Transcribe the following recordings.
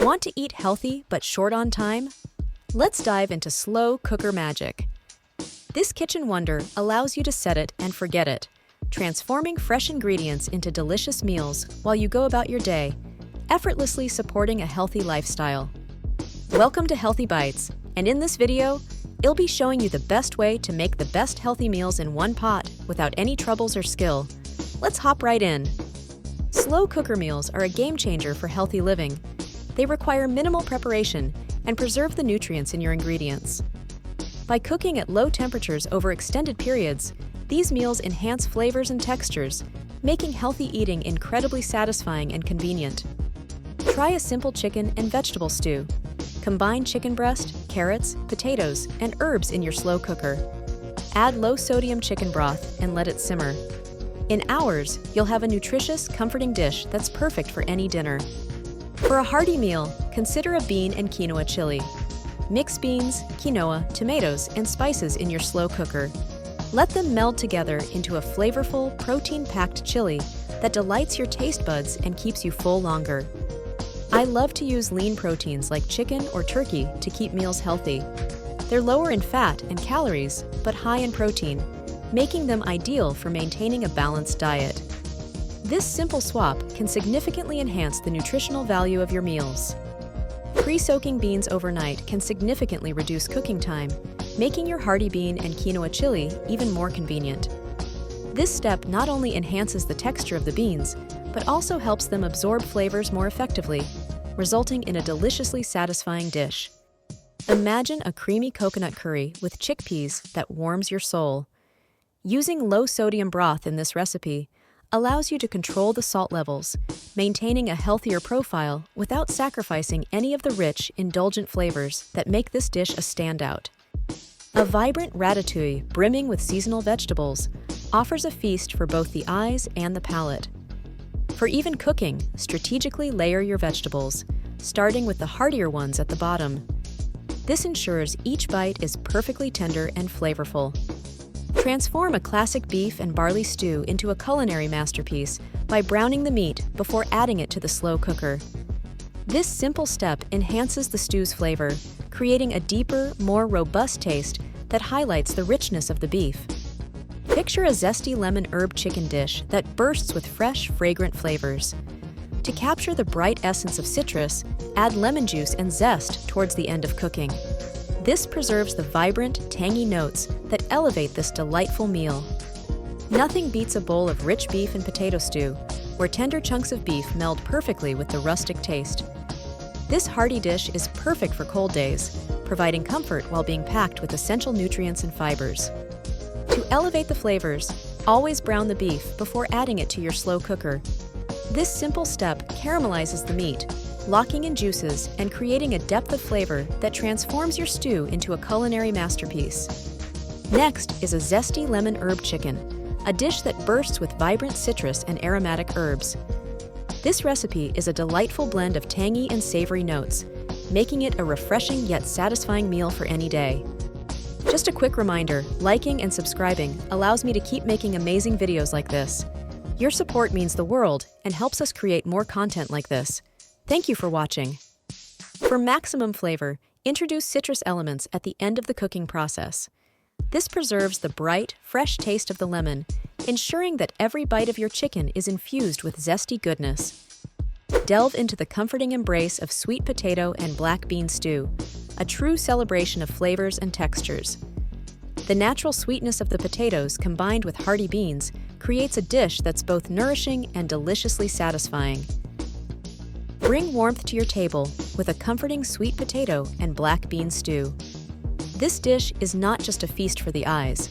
Want to eat healthy but short on time? Let's dive into slow cooker magic. This kitchen wonder allows you to set it and forget it, transforming fresh ingredients into delicious meals while you go about your day, effortlessly supporting a healthy lifestyle. Welcome to Healthy Bites, and in this video, I'll be showing you the best way to make the best healthy meals in one pot without any troubles or skill. Let's hop right in. Slow cooker meals are a game changer for healthy living. They require minimal preparation and preserve the nutrients in your ingredients. By cooking at low temperatures over extended periods, these meals enhance flavors and textures, making healthy eating incredibly satisfying and convenient. Try a simple chicken and vegetable stew. Combine chicken breast, carrots, potatoes, and herbs in your slow cooker. Add low-sodium chicken broth and let it simmer. In hours, you'll have a nutritious, comforting dish that's perfect for any dinner. For a hearty meal, consider a bean and quinoa chili. Mix beans, quinoa, tomatoes, and spices in your slow cooker. Let them meld together into a flavorful, protein-packed chili that delights your taste buds and keeps you full longer. I love to use lean proteins like chicken or turkey to keep meals healthy. They're lower in fat and calories, but high in protein, making them ideal for maintaining a balanced diet. This simple swap can significantly enhance the nutritional value of your meals. Pre-soaking beans overnight can significantly reduce cooking time, making your hearty bean and quinoa chili even more convenient. This step not only enhances the texture of the beans, but also helps them absorb flavors more effectively, resulting in a deliciously satisfying dish. Imagine a creamy coconut curry with chickpeas that warms your soul. Using low-sodium broth in this recipe allows you to control the salt levels, maintaining a healthier profile without sacrificing any of the rich, indulgent flavors that make this dish a standout. A vibrant ratatouille brimming with seasonal vegetables offers a feast for both the eyes and the palate. For even cooking, strategically layer your vegetables, starting with the heartier ones at the bottom. This ensures each bite is perfectly tender and flavorful. Transform a classic beef and barley stew into a culinary masterpiece by browning the meat before adding it to the slow cooker. This simple step enhances the stew's flavor, creating a deeper, more robust taste that highlights the richness of the beef. Picture a zesty lemon herb chicken dish that bursts with fresh, fragrant flavors. To capture the bright essence of citrus, add lemon juice and zest towards the end of cooking. This preserves the vibrant, tangy notes that elevate this delightful meal. Nothing beats a bowl of rich beef and potato stew, where tender chunks of beef meld perfectly with the rustic taste. This hearty dish is perfect for cold days, providing comfort while being packed with essential nutrients and fibers. To elevate the flavors, always brown the beef before adding it to your slow cooker. This simple step caramelizes the meat, locking in juices and creating a depth of flavor that transforms your stew into a culinary masterpiece. Next is a zesty lemon herb chicken, a dish that bursts with vibrant citrus and aromatic herbs. This recipe is a delightful blend of tangy and savory notes, making it a refreshing yet satisfying meal for any day. Just a quick reminder, liking and subscribing allows me to keep making amazing videos like this. Your support means the world and helps us create more content like this. Thank you for watching. For maximum flavor, introduce citrus elements at the end of the cooking process. This preserves the bright, fresh taste of the lemon, ensuring that every bite of your chicken is infused with zesty goodness. Delve into the comforting embrace of sweet potato and black bean stew, a true celebration of flavors and textures. The natural sweetness of the potatoes combined with hearty beans creates a dish that's both nourishing and deliciously satisfying. Bring warmth to your table with a comforting sweet potato and black bean stew. This dish is not just a feast for the eyes.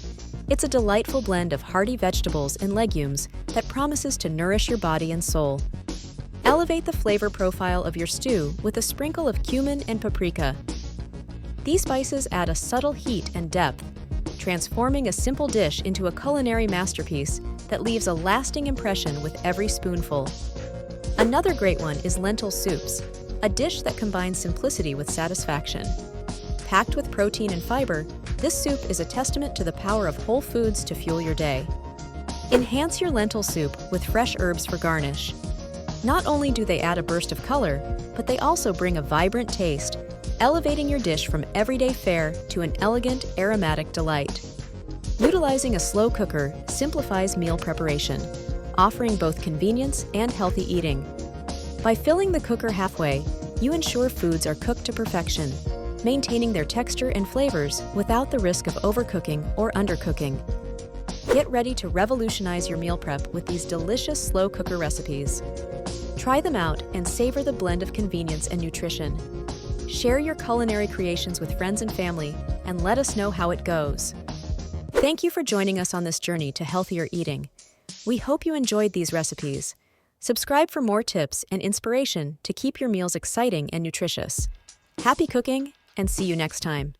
It's a delightful blend of hearty vegetables and legumes that promises to nourish your body and soul. Elevate the flavor profile of your stew with a sprinkle of cumin and paprika. These spices add a subtle heat and depth, transforming a simple dish into a culinary masterpiece that leaves a lasting impression with every spoonful. Another great one is lentil soups, a dish that combines simplicity with satisfaction. Packed with protein and fiber, this soup is a testament to the power of whole foods to fuel your day. Enhance your lentil soup with fresh herbs for garnish. Not only do they add a burst of color, but they also bring a vibrant taste, elevating your dish from everyday fare to an elegant, aromatic delight. Utilizing a slow cooker simplifies meal preparation, offering both convenience and healthy eating. By filling the cooker halfway, you ensure foods are cooked to perfection, maintaining their texture and flavors without the risk of overcooking or undercooking. Get ready to revolutionize your meal prep with these delicious slow cooker recipes. Try them out and savor the blend of convenience and nutrition. Share your culinary creations with friends and family and let us know how it goes. Thank you for joining us on this journey to healthier eating. We hope you enjoyed these recipes. Subscribe for more tips and inspiration to keep your meals exciting and nutritious. Happy cooking, and see you next time.